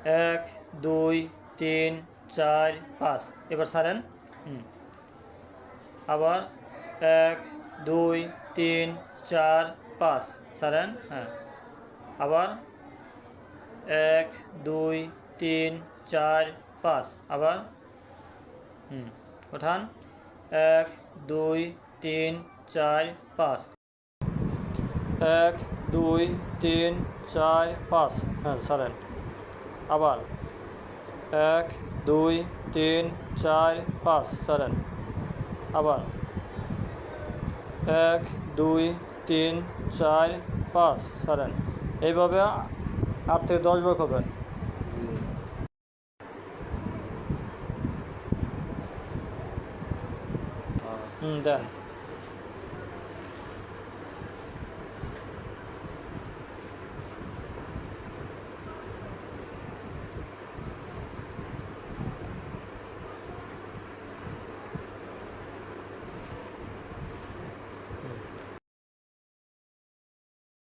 এক দুই তিন চার পাঁচ। এবার ছাড়েন। আবার এক দুই তিন চার পাঁচ, ছাড়েন। হ্যাঁ, আবার এক দুই তিন চার পাঁচ, আবার ওঠান। এক দুই তিন চার পাঁচ, এক দুই তিন চার পাঁচ। হ্যাঁ, ছাড়েন। আবার এক দুই তিন চার পাঁচ, ছাড়েন। আবার এক দুই তিন চার পাঁচ, ছাড়েন। এইভাবে 8 থেকে 10 বার করবেন। দেন।